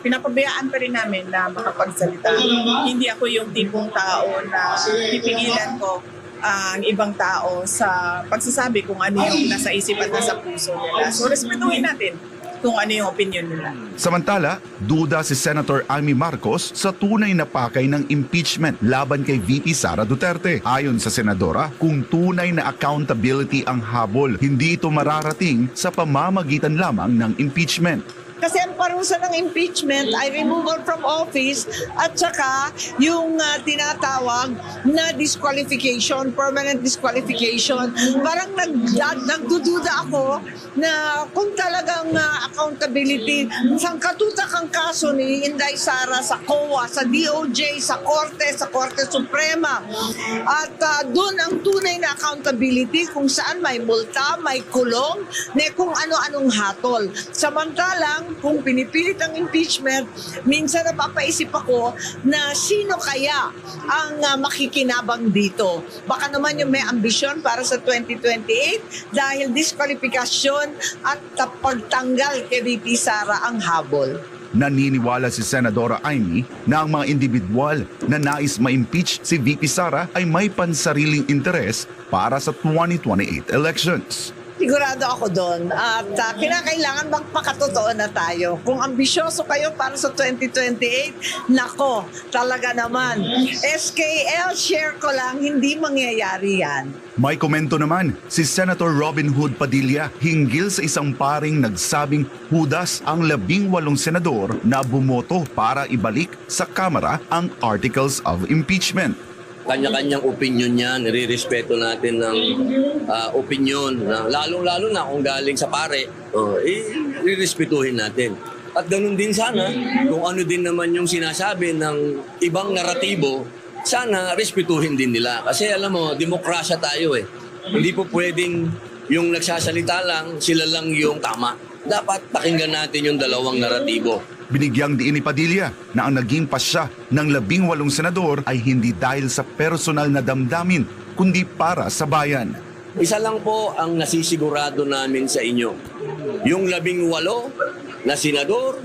pinapabayaan pa rin namin na makapagsalita. Hindi ako yung tipong tao na pipigilan ko ang ibang tao sa pagsasabi kung ano yung nasa isip at nasa puso nila. So respetuhin natin kung ano yung opinion nila. Samantala, duda si Senator Amy Marcos sa tunay na pakay ng impeachment laban kay VP Sara Duterte. Ayon sa senadora, kung tunay na accountability ang habol, hindi ito mararating sa pamamagitan lamang ng impeachment. Kasi ang parusa ng impeachment ay removal from office at saka yung tinatawag na disqualification, permanent disqualification. Parang nagdududa ako na kung talagang accountability, sangkatutak ang kaso ni Inday Sara sa COA, sa DOJ, sa Korte Suprema. At doon ang tunay na accountability kung saan may multa, may kulong, kung ano-anong hatol. Samantalang kung pinipilit ang impeachment, minsan napapaisip ako na sino kaya ang makikinabang dito. Baka naman yung may ambisyon para sa 2028 dahil disqualifikasyon at pagtanggal kay VP Sara ang habol. Naniniwala si Senadora Amy na ang mga individual na nais ma-impeach si VP Sara ay may pansariling interes para sa 2028 elections. Sigurado ako doon at kinakailangan magpakatotoo na tayo. Kung ambisyoso kayo para sa 2028, nako, talaga naman. SKL, share ko lang, hindi mangyayari yan. May komento naman si Senator Robin Hood Padilla hinggil sa isang paring nagsabing hudas ang 18 senador na bumoto para ibalik sa Kamara ang Articles of Impeachment. Kanya-kanyang opinion yan, nire-respeto natin ng opinion, lalong-lalo na kung galing sa pare, i-respetuhin natin. At ganun din sana, kung ano din naman yung sinasabi ng ibang naratibo, sana respetuhin din nila. Kasi alam mo, demokrasya tayo eh. Hindi po pwedeng yung nagsasalita lang, sila lang yung tama. Dapat pakinggan natin yung dalawang naratibo. Binigyang diin ni Padilla na ang naging pasya ng 18 senador ay hindi dahil sa personal na damdamin, kundi para sa bayan. Isa lang po ang nasisigurado namin sa inyo. Yung 18 na senador,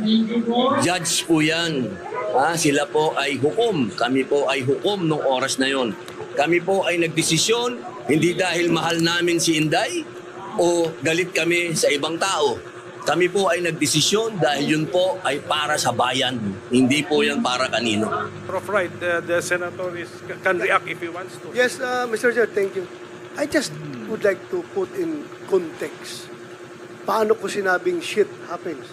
judge po yan. Sila po ay hukom. Kami po ay hukom nung oras na yon. Kami po ay nagdesisyon, hindi dahil mahal namin si Inday o galit kami sa ibang tao. Kami po ay nagdesisyon dahil yun po ay para sa bayan. Hindi po yan para kanino. Prof. Wright, the senator can react if he wants to. Yes, Mr. Chair, thank you. I just would like to put in context. Paano ko sinabing shit happens?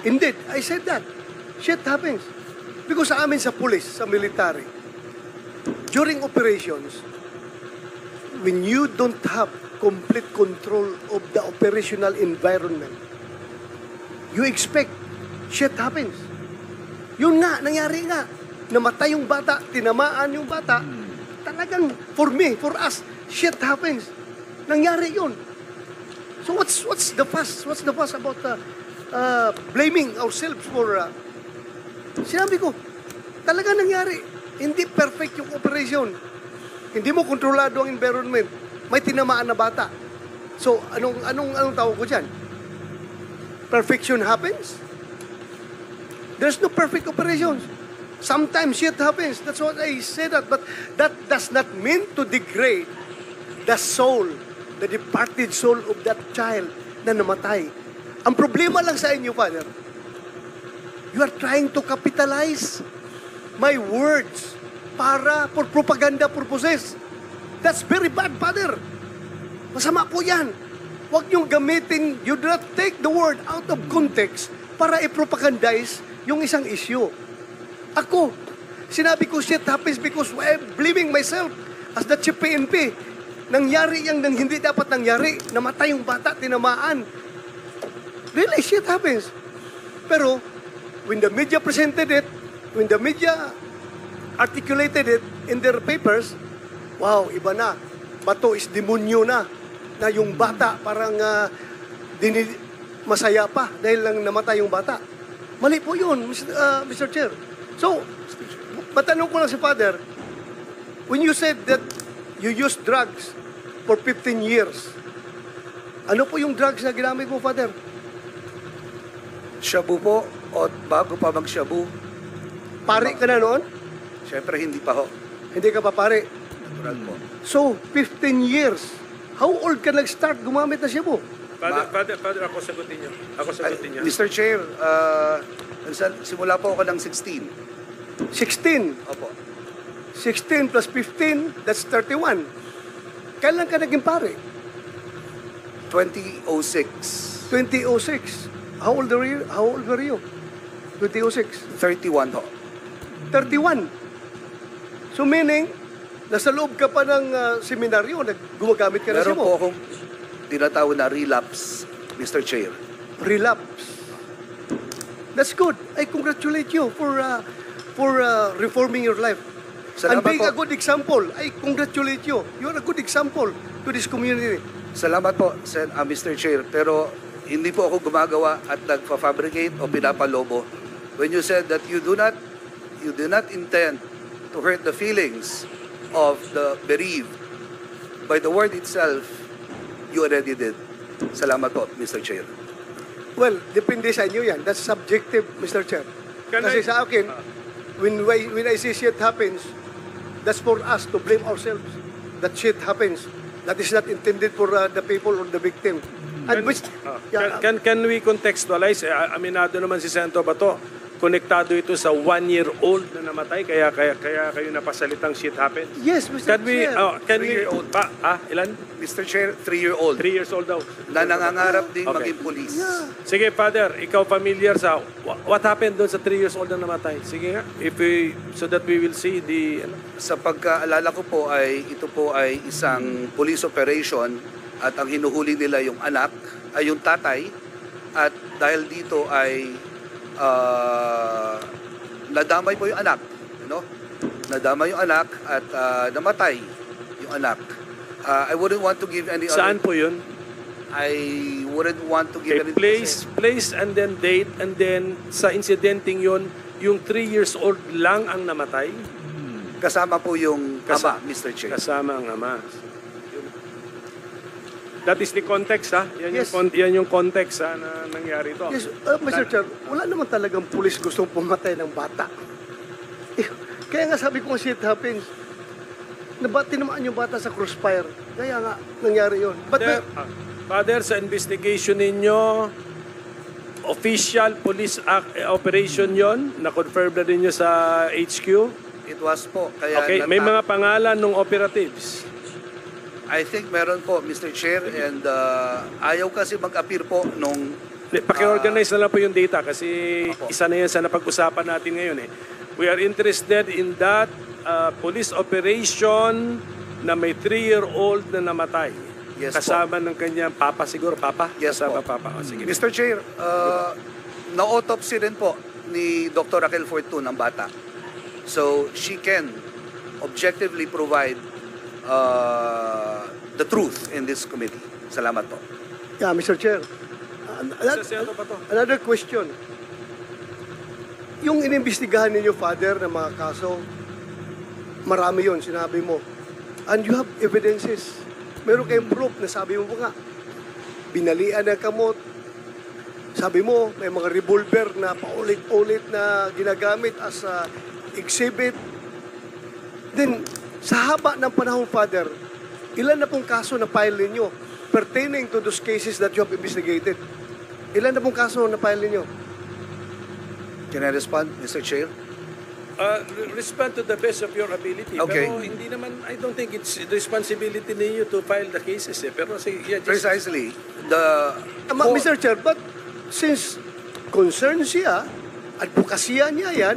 Indeed, I said that. Shit happens. Because sa amin sa police, sa military, during operations, when you don't have complete control of the operational environment, you expect shit happens. Yun nga, nangyari nga. Namatay yung bata, tinamaan yung bata. Talagang, for me, for us, shit happens. Nangyari yun. So what's the fuss? What's the fuss about blaming ourselves for... Sinabi ko, talaga nangyari. Hindi perfect yung operation. Hindi mo kontrolado ang environment. May tinamaan na bata. So, anong tawag ko dyan? Perfection happens? There's no perfect operations. Sometimes shit happens. That's what I say that. But that does not mean to degrade the soul, the departed soul of that child na namatay. Ang problema lang sa inyo, Father, you are trying to capitalize my words for propaganda purposes. That's very bad, Father. Masama po yan. Huwag niyong gamitin, you do not take the word out of context para i-propagandize yung isang issue. Ako, sinabi ko shit happens because I'm blaming myself as the chief PNP. Nangyari yung hindi dapat nangyari. Namatay yung bata, tinamaan. Really, shit happens. Pero, when the media presented it, when the media articulated it in their papers, wow, iba na. Bato is demonyo na yung bata parang masaya pa dahil lang namatay yung bata. Mali po yun, Mr. Chair. So, matanong ko lang si Father, when you said that you used drugs for 15 years, ano po yung drugs na ginamit mo, Father? Shabu po, O bago pa mag-shabu, Pare ka na noon? syempre hindi pa ho. Hindi ka pa pare. Natural po. So, 15 years. How old ka nag-start gumamit na shabu? Father, ako sagutin niyo. Ako sagutin niyo. Mr. Chair, simula po ako ng 16. 16. Opo. 16 plus 15, that's 31. Kailan ka naging pare? 2006. 2006. How old were you? 2006. 31 ho. 31. So meaning, nasa loob ka pa ng seminaryo, gumagamit ka na Meron shabu. po akong tinatawag na relapse, Mr. Chair. Relapse. That's good. I congratulate you for reforming your life. And Salamat being po. a good example, I congratulate you. You're a good example to this community. Salamat po, Mr. Chair. Pero hindi po ako gumagawa at nagpa-fabricate o pinapalobo. When you said that you do not intend to hurt the feelings of the bereaved, by the word itself, you already did. Salamat po, Mr. Chair. Well, depende sa inyo yan. That's subjective, Mr. Chair. Can Kasi I- sa akin, when I see shit happens, that's for us to blame ourselves. That shit happens. That is not intended for the people or the victim. And which, yeah, Can we contextualize? Aminado naman si Senator Bato, konektado ito sa 1-year-old na namatay, kaya kayo napasalitang shit happens. yes, Mr. Chair. Can we, 3-year-old. ilan? Mr. Chair, 3-year-old 3 years old daw. na nangangarap din Okay. maging police. Sige, Father, ikaw familiar sa what happened doon sa 3 years old na namatay? Sige nga, so that we will see the... Sa pagkaalala ko po ay ito po ay isang police operation at ang hinuhuli nila yung anak, ay yung tatay, at dahil dito ay nadamay po yung anak, nadamay yung anak at namatay yung anak. I wouldn't want to give any Saan other, po yun? I wouldn't want to give Okay, any place and then date, and then sa incidenting yun, yung 3 years old lang ang namatay, kasama po yung ama, Mr. Chair. kasama ang ama. That is the context, ha? Yes. Yan yung context, ha, na nangyari ito. Yes, Mr. Chair, wala naman talagang pulis gustong pumatay ng bata. Kaya nga sabi ko, shit happens. Tinamaan yung bata sa crossfire. Kaya nga, nangyari yun. But Father, sa investigation ninyo, official police operation yon, na-confirm na rin nyo sa HQ? It was po. Kaya Okay, may mga pangalan ng operatives. I think meron po, Mr. Chair, and ayaw kasi mag-appear po nung... Paki-organize na lang po yung data kasi Opo. isa na yan sa napag-usapan natin ngayon. We are interested in that police operation na may 3-year-old na namatay. Yes, Kasama ng kanyang papa siguro, papa? Yes, Kasama po. papa. O, sige. Mr. Chair, na-autopsy rin po ni Dr. Raquel Fortun ang bata. So, she can objectively provide the truth in this committee. Salamat po. yeah, Mr. Chair, Senator Bato. another question. Yung inimbestigahan ninyo, Father, ng mga kaso, marami yon sinabi mo. And you have evidences. Meron kayong proof na sabi mo pa nga, binalian ng kamot. Sabi mo, may mga revolver na paulit-ulit na ginagamit as a exhibit. Then, sa haba ng panahon, Father, ilan na pong kaso na file ninyo pertaining to those cases that you have investigated? Ilan na pong kaso na file ninyo? Can I respond, Mr. Chair? Respond to the best of your ability. Okay. Pero hindi naman, I don't think it's the responsibility ninyo to file the cases. Pero sige, yeah, just... Precisely. The... Mr. Chair, but since concerned siya, advokasya niya yan,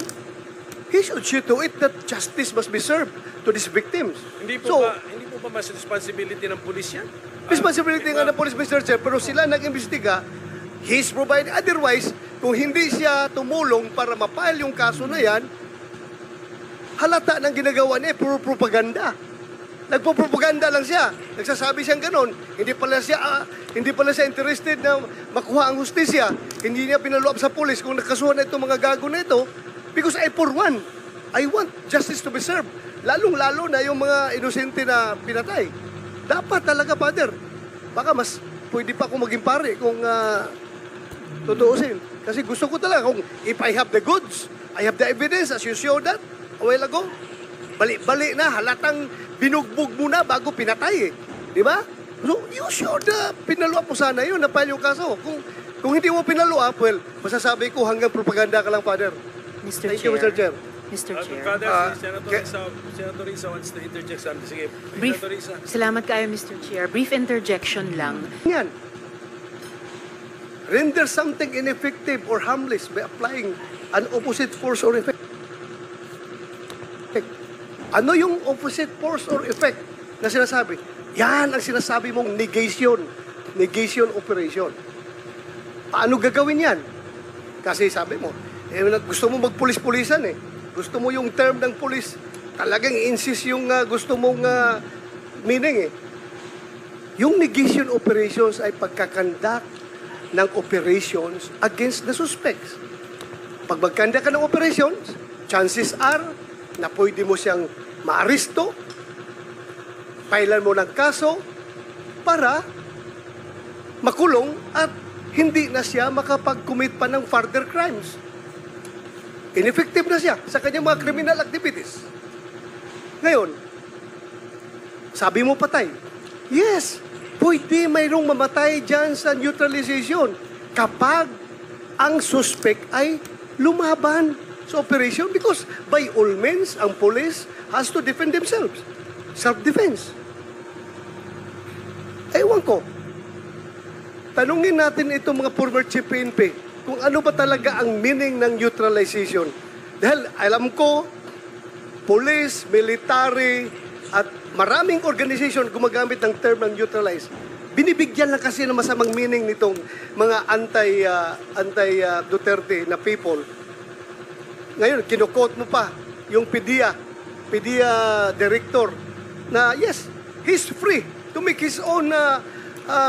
he should see to it that justice must be served to these victims. Hindi So, po ba mas responsibility ng pulis yan? responsibility nga ng police, Mr. Chair, pero sila nag-imbestiga, he's providing. Otherwise, kung hindi siya tumulong para mapile yung kaso na yan, halata ng ginagawa niya, puro propaganda. Nagpo-propaganda lang siya. Nagsasabi siyang ganon. Hindi pala siya interested na makuha ang hustisya. Hindi niya pinaluap sa pulis kung nakasuhan na itong mga gago na ito. Because for one, I want justice to be served. Lalong-lalo na yung mga inosente na pinatay. Dapat talaga, Father. Baka mas pwede pa akong maging pare kung tutuusin. Kasi gusto ko talaga, kung if I have the goods, I have the evidence as you showed that a while ago. Bali-bali na, halatang binugbog mo na bago pinatay eh. Di ba? So, you should pinalo up mo sana yun, na-file yung kaso. Kung hindi mo pinalo up, well, masasabi ko hanggang propaganda ka lang, Father. Mr. Thank you, Mr. Chair. Mr. Chair. Father, si Senator Risa wants to interject something. Sige, Brief, Senator Risa. salamat kayo, Mr. Chair. Brief interjection lang. Yan. Render something ineffective or harmless by applying an opposite force or effect. Ano yung opposite force or effect na sinasabi? Yan ang sinasabi mong negation. Negation operation. Paano gagawin yan? Kasi sabi mo, gusto mo magpulis-pulisan eh. Gusto mo yung term ng pulis, talagang insist yung gusto mong meaning eh. Yung negation operations ay pagkakandak ng operations against the suspects. Pag magkanda ka ng operations, chances are na pwede mo siyang maaresto, pailan mo ng kaso para makulong at hindi na siya makapag-commit pa ng further crimes. Ineffective na siya sa kanyang mga criminal activities. Ngayon, sabi mo patay. Yes, pwede mayroong mamatay dyan sa neutralization kapag ang suspect ay lumaban sa operation because by all means, ang police has to defend themselves. Self-defense. Ewan ko. Tanungin natin itong mga former chief PNP kung ano ba talaga ang meaning ng neutralization. Dahil alam ko, police, military, at maraming organization gumagamit ng term ng neutralize. Binibigyan lang kasi ng masamang meaning nitong mga anti-Duterte na people. Ngayon, kinukot mo pa yung PDEA director na yes, he's free to make his own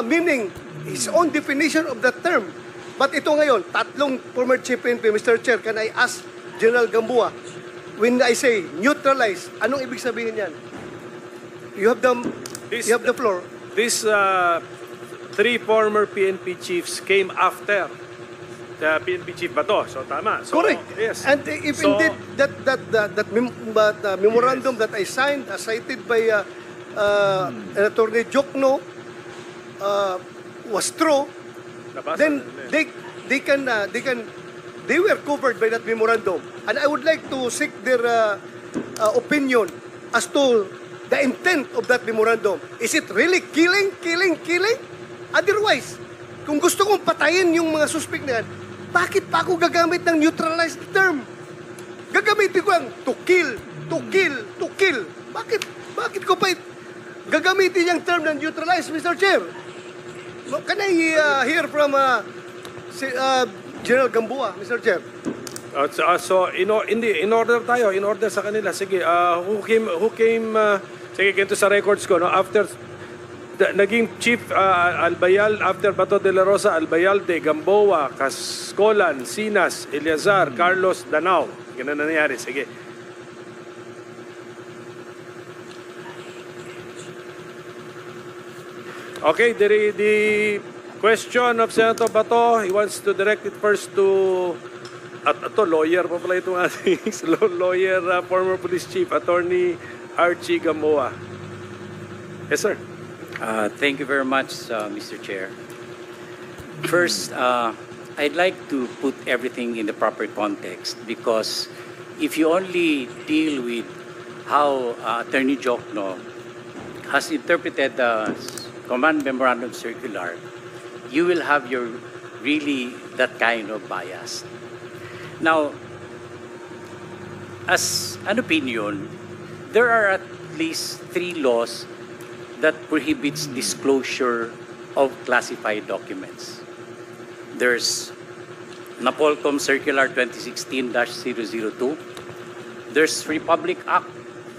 meaning, his own definition of that term. But ito ngayon, tatlong former chief PNP, Mr. Chair, can I ask General Gamboa, when I say neutralize, anong ibig sabihin yan? You have the floor. These three former PNP chiefs came after the PNP chief Bato. So tama. So, Correct. Yes. And if indeed that memorandum that I signed, cited by Attorney Jokno, was true, Nabasa then nila they were covered by that memorandum. And I would like to seek their opinion as to the intent of that memorandum. Is it really killing? Otherwise, kung gusto kong patayin yung mga suspect na yan, bakit pa ako gagamit ng neutralized term? Gagamitin ko ang to kill. Bakit ko pa gagamitin yung term ng neutralized, Mr. Chair? Can I hear from General Gamboa, Mr. Chair? So in order tayo, in order sa kanila. Sige, who came sige, ganito sa records ko, no? After naging chief Albayal, after Bato de la Rosa, Albayalde, Gamboa, Cascolan, Sinas, Eleazar, Carlos, Danao. Ganun na nangyari. Sige. Okay, the question of Senator Bato, he wants to direct it first to lawyer pa pala itong ating lawyer, former police chief, Attorney Archie Gamboa. Yes, sir. Thank you very much, Mr. Chair. First, I'd like to put everything in the proper context because if you only deal with how Attorney Jokno has interpreted the Command Memorandum Circular, you will have really that kind of bias. Now, as an opinion, there are at least 3 laws that prohibits disclosure of classified documents. There's NAPOLCOM Circular 2016-002. There's Republic Act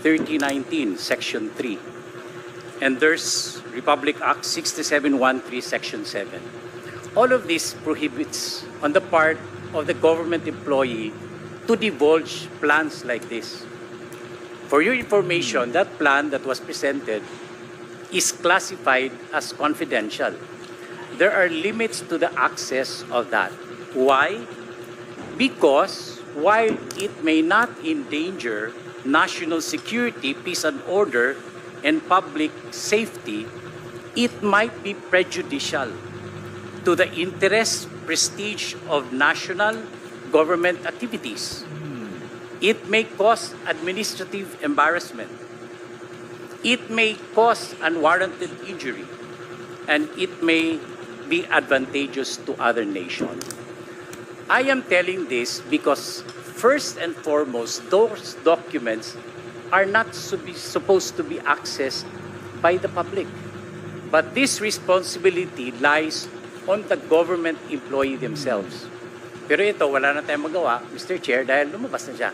3019, Section 3. And there's Republic Act 6713, Section 7. All of this prohibits on the part of the government employee to divulge plans like this. For your information, that plan that was presented is classified as confidential. There are limits to the access of that. Why? Because while it may not endanger national security, peace and order, and public safety, it might be prejudicial to the interest, prestige of national government activities. It may cause administrative embarrassment. It may cause unwarranted injury, and it may be advantageous to other nations. I am telling this because first and foremost, those documents are not supposed to be accessed by the public. But this responsibility lies on the government employee themselves. Pero ito, wala na tayong magawa, Mr. Chair, dahil lumabas na siya.